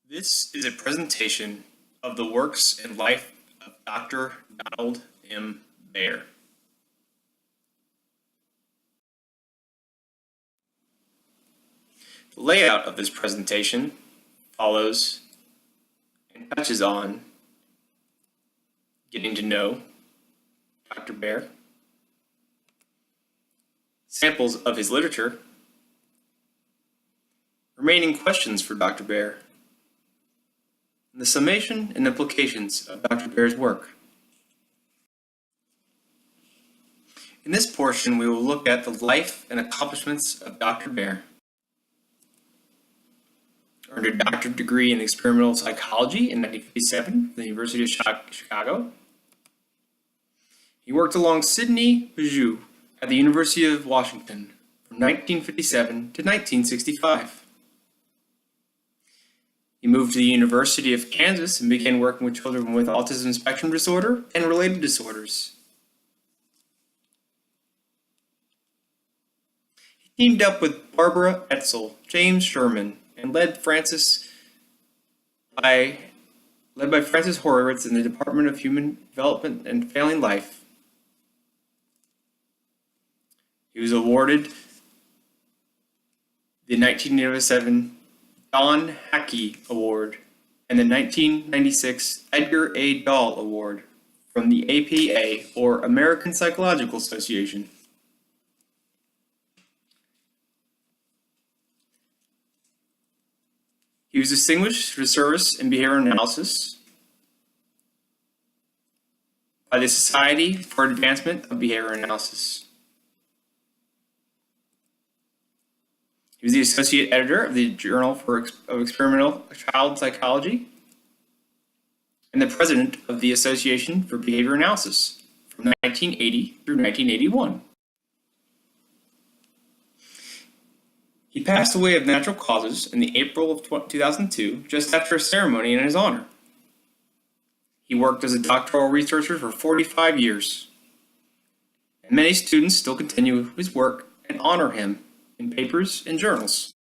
This is a presentation of the works and life of Dr. Donald M. Baer. The layout of this presentation follows and touches on getting to know Dr. Baer, samples of his literature, remaining questions for Dr. Baer, and the summation and implications of Dr. Baer's work. In this portion, we will look at the life and accomplishments of Dr. Baer. Earned a doctorate degree in experimental psychology in 1957 from the University of Chicago. He worked along Sidney Bijou at the University of Washington from 1957 to 1965. He moved to the University of Kansas and began working with children with autism spectrum disorder and related disorders. He teamed up with Barbara Etzel, James Sherman, and led by Francis Horowitz in the Department of Human Development and Family Life. He was awarded the 1997 Don Hackey Award and the 1996 Edgar A. Dahl Award from the APA, or American Psychological Association. He was distinguished for service in behavior analysis by the Society for Advancement of Behavior Analysis. He was the associate editor of the Journal of Experimental Child Psychology and the president of the Association for Behavior Analysis from 1980 through 1981. He passed away of natural causes in the April of 2002, just after a ceremony in his honor. He worked as a doctoral researcher for 45 years, and many students still continue his work and honor him in papers and journals.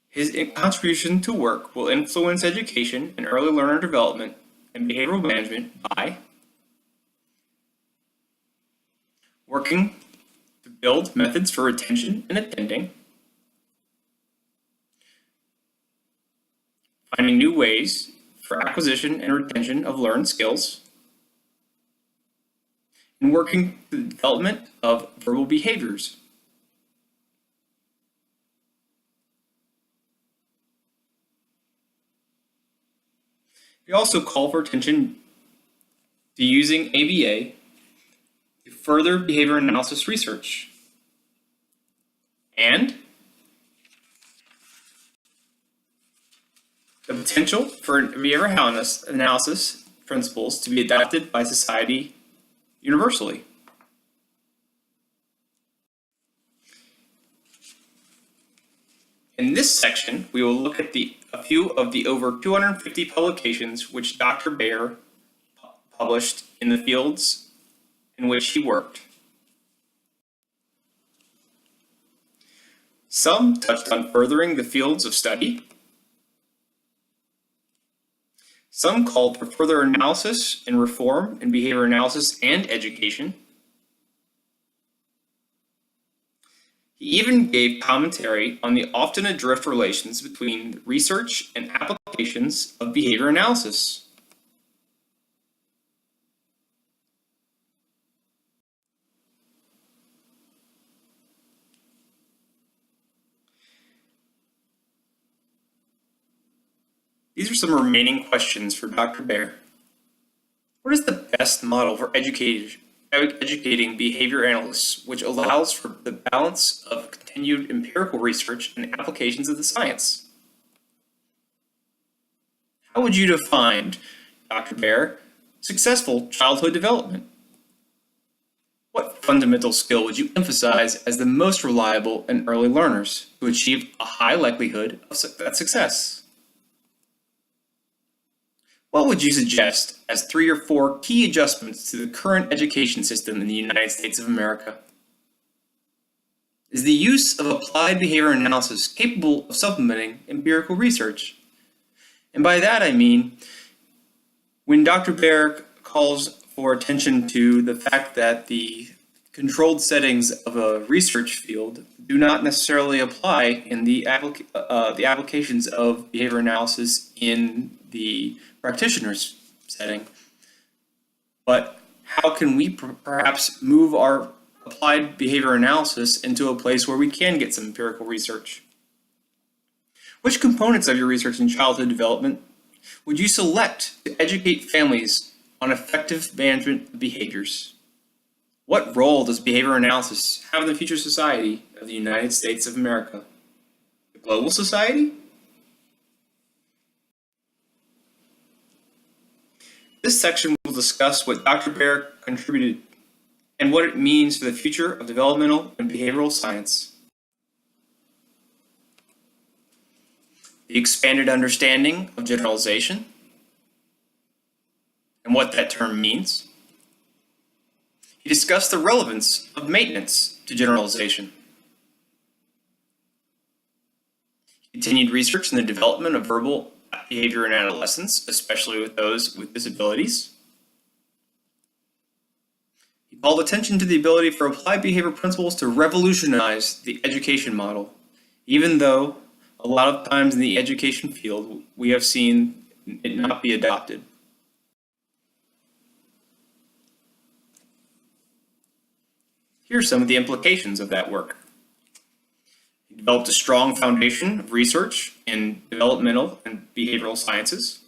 His contribution to work will influence education and early learner development and behavioral management by working to build methods for retention and attending, finding new ways for acquisition and retention of learned skills, and working to the development of verbal behaviors. We also call for attention to using ABA to further behavior analysis research and the potential for behavioral analysis principles to be adopted by society universally. In this section, we will look at a few of the over 250 publications which Dr. Baer published in the fields in which he worked. Some touched on furthering the fields of study. Some called for further analysis and reform in behavior analysis and education. He even gave commentary on the often adrift relations between research and applications of behavior analysis. These are some remaining questions for Dr. Baer. What is the best model for educating behavior analysts, which allows for the balance of continued empirical research and applications of the science? How would you define, Dr. Baer, successful childhood development? What fundamental skill would you emphasize as the most reliable in early learners to achieve a high likelihood of success? What would you suggest as 3 or 4 key adjustments to the current education system in the United States of America? Is the use of applied behavior analysis capable of supplementing empirical research? And by that I mean, when Dr. Baer calls for attention to the fact that the controlled settings of a research field do not necessarily apply in the applications of behavior analysis in the practitioner's setting. But how can we perhaps move our applied behavior analysis into a place where we can get some empirical research? Which components of your research in childhood development would you select to educate families on effective management of behaviors? What role does behavior analysis have in the future society of the United States of America? The global society? This section will discuss what Dr. Baer contributed and what it means for the future of developmental and behavioral science. The expanded understanding of generalization and what that term means. He discussed the relevance of maintenance to generalization. He continued research in the development of verbal behavior in adolescents, especially with those with disabilities. He called attention to the ability for applied behavior principles to revolutionize the education model, even though a lot of times in the education field we have seen it not be adopted. Here are some of the implications of that work. He developed a strong foundation of research in developmental and behavioral sciences.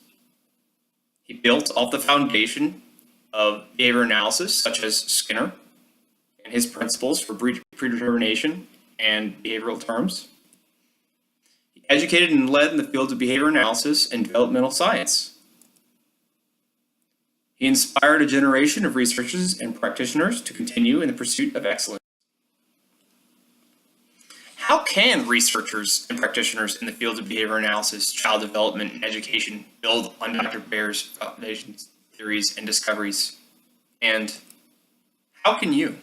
He built off the foundation of behavior analysis, such as Skinner and his principles for predetermination and behavioral terms. He educated and led in the fields of behavior analysis and developmental science. He inspired a generation of researchers and practitioners to continue in the pursuit of excellence. How can researchers and practitioners in the fields of behavior analysis, child development, and education build on Dr. Baer's foundation theories and discoveries? And how can you?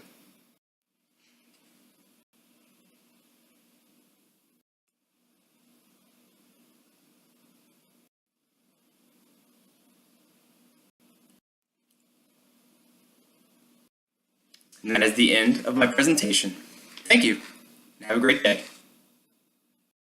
And that is the end of my presentation. Thank you, and have a great day.